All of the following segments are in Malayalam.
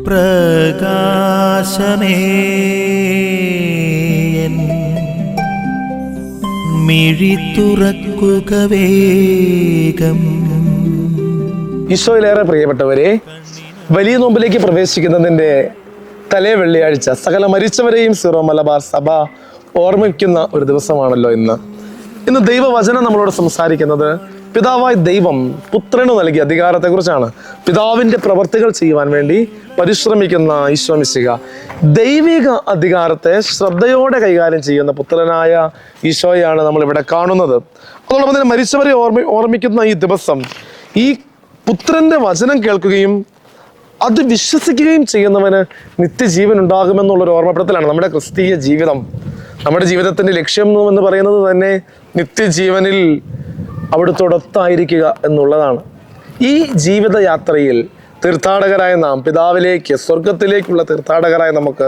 പ്രകാശമേ മിഴി തുറക്കുക വേഗം. ഈശോയിലേറെ പ്രിയപ്പെട്ടവരെ, വലിയ നോമ്പിലേക്ക് പ്രവേശിക്കുന്നതിൻ്റെ തലേ വെള്ളിയാഴ്ച സകല മരിച്ചവരെയും സീറോ മലബാർ സഭ ഓർമ്മിക്കുന്ന ഒരു ദിവസമാണല്ലോ ഇന്ന് ദൈവവചനം നമ്മളോട് സംസാരിക്കുന്നത് പിതാവായ ദൈവം പുത്രന് നൽകിയ അധികാരത്തെക്കുറിച്ചാണ്. പിതാവിൻ്റെ പ്രവർത്തികൾ ചെയ്യുവാൻ വേണ്ടി പരിശ്രമിക്കുന്ന ഈശോ മിശിഹ ദൈവിക അധികാരത്തെ ശ്രദ്ധയോടെ കൈകാര്യം ചെയ്യുന്ന പുത്രനായ ഈശോയാണ് നമ്മൾ ഇവിടെ കാണുന്നത്. അതോടൊപ്പം തന്നെ മരിച്ചവരെ ഓർമ്മിക്കുന്ന ഈ ദിവസം ഈ പുത്രന്റെ വചനം കേൾക്കുകയും അത് വിശ്വസിക്കുകയും ചെയ്യുന്നവന് നിത്യജീവൻ ഉണ്ടാകുമെന്നുള്ളൊരു ഓർമ്മപ്പെടുത്തലാണ് നമ്മുടെ ക്രിസ്തീയ ജീവിതം. നമ്മുടെ ജീവിതത്തിന്റെ ലക്ഷ്യം എന്ന് പറയുന്നത് തന്നെ നിത്യജീവനിൽ അവിടുത്തോടൊത്തായിരിക്കുക എന്നുള്ളതാണ്. ഈ ജീവിതയാത്രയിൽ തീർത്ഥാടകരായ നാം പിതാവിലേക്ക്, സ്വർഗത്തിലേക്കുള്ള തീർത്ഥാടകരായ നമുക്ക്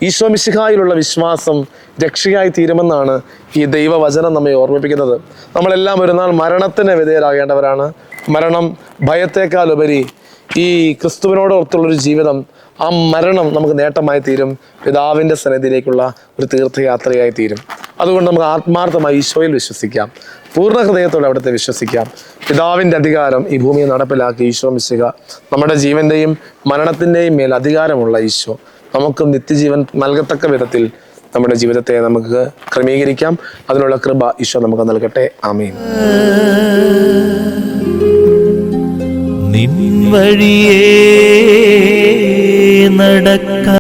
ഈശോ മിശിഹായിലുള്ള വിശ്വാസം രക്ഷയായി തീരുമെന്നാണ് ഈ ദൈവവചനം നമ്മെ ഓർമ്മിപ്പിക്കുന്നത്. നമ്മളെല്ലാം ഒരു നാൾ മരണത്തിന് വിധേയരാകേണ്ടവരാണ്. മരണം ഭയത്തേക്കാൾ ഉപരി ഈ ക്രിസ്തുവിനോടൊത്തുള്ളൊരു ജീവിതം, ആ മരണം നമുക്ക് നേട്ടമായി തീരും, പിതാവിൻ്റെ സന്നിധിയിലേക്കുള്ള ഒരു തീർത്ഥയാത്രയായി തീരും. അതുകൊണ്ട് നമുക്ക് ആത്മാർത്ഥമായി ഈശോയിൽ വിശ്വസിക്കാം, പൂർണ്ണ ഹൃദയത്തോടെ അവിടുത്തെ വിശ്വസിക്കാം. പിതാവിൻ്റെ അധികാരം ഈ ഭൂമിയെ നടപ്പിലാക്കി ഈശോ മിശിഹ നമ്മുടെ ജീവന്റെയും മരണത്തിൻ്റെയും മേൽ അധികാരമുള്ള ഈശോ നമുക്ക് നിത്യജീവൻ നൽകത്തക്ക വിധത്തിൽ നമ്മുടെ ജീവിതത്തെ നമുക്ക് ക്രമീകരിക്കാം. അതിനുള്ള കൃപ ഈശോ നമുക്ക് നൽകട്ടെ. ആമീൻ. നിൻ വഴിയേ നടക്ക